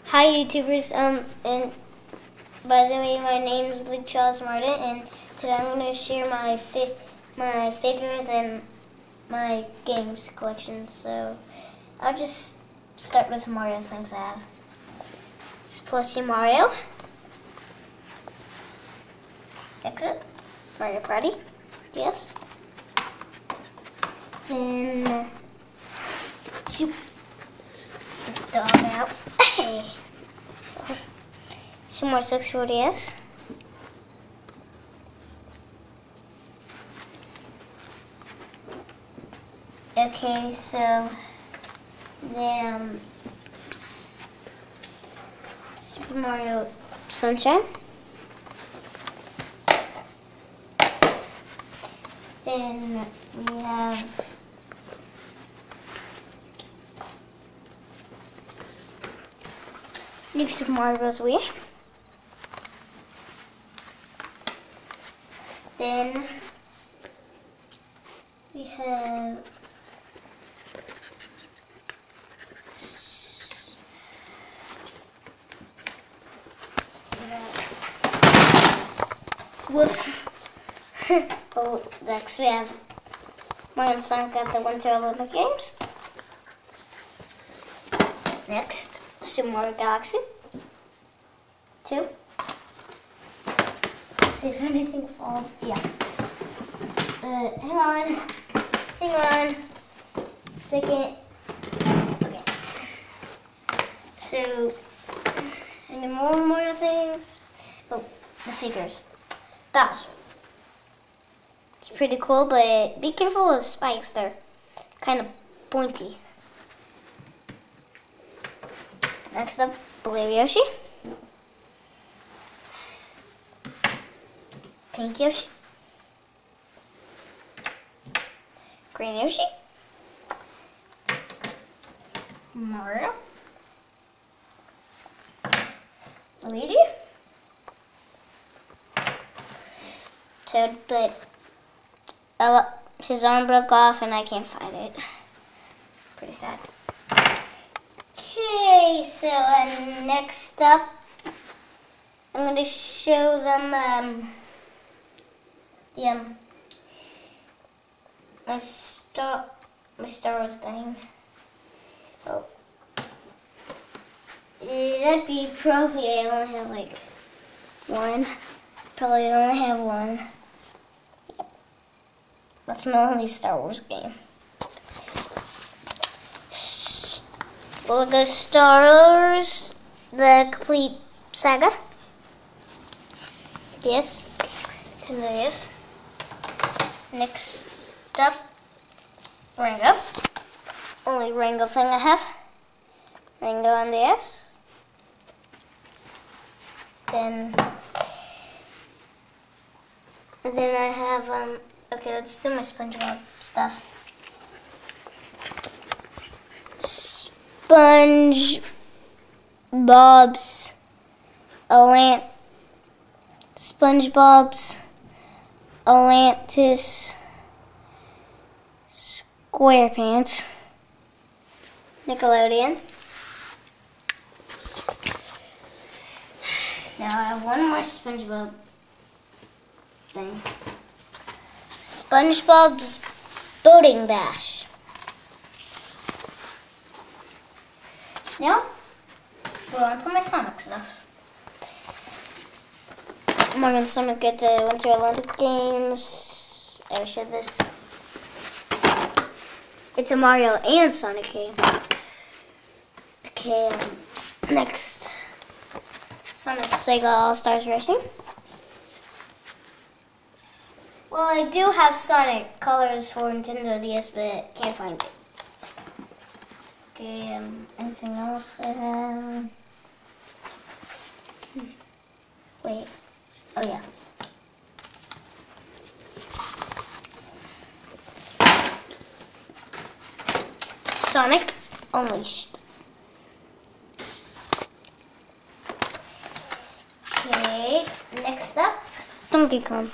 Hi YouTubers, and by the way, my name is Luke Charles Martin, and today I'm going to share my figures and my games collection. So I'll just start with Mario things I have. It's Plushie Mario, Exit, Mario Party, yes. Then shoot the dog out. Hey. Some more 64DS. Okay, so then Super Mario Sunshine. Then we have New Super Mario Bros. Wii. Then we have whoops. Oh, next we have Mario and Sonic at the Winter Olympic Games. Next, Super Mario Galaxy 2. See if anything falls. Yeah. Hang on. Second. Okay. So, any more things? Oh, the figures. Bowser. It's pretty cool, but be careful with spikes. They're kind of pointy. Next up, Blue Yoshi. Pink Yoshi. Green Yoshi. Mario. Luigi. Toad, but his arm broke off and I can't find it. Pretty sad. Okay, so next up, I'm going to show them my Star Wars thing. Oh, that'd be probably I only have like one. Probably only have one. Yep. That's my only Star Wars game. Lego Star Wars, the complete saga. Yes. Yes. Next up, Rango. Only Rango thing I have. Rango on the S. Then I have okay, let's do my SpongeBob stuff. SpongeBob's Atlantis SquarePants, Nickelodeon. Now I have one more SpongeBob thing. SpongeBob's Boating Bash. Now, we're on to my Sonic stuff. Mario and Sonic at the Winter Olympic Games. I showed this. It's a Mario and Sonic game. Okay, next. Sonic Sega All-Stars Racing. Well, I do have Sonic Colors for Nintendo DS, but can't find it. Okay, anything else I have? Wait. Oh, yeah. Sonic Unleashed. Okay, next up, Donkey Kong.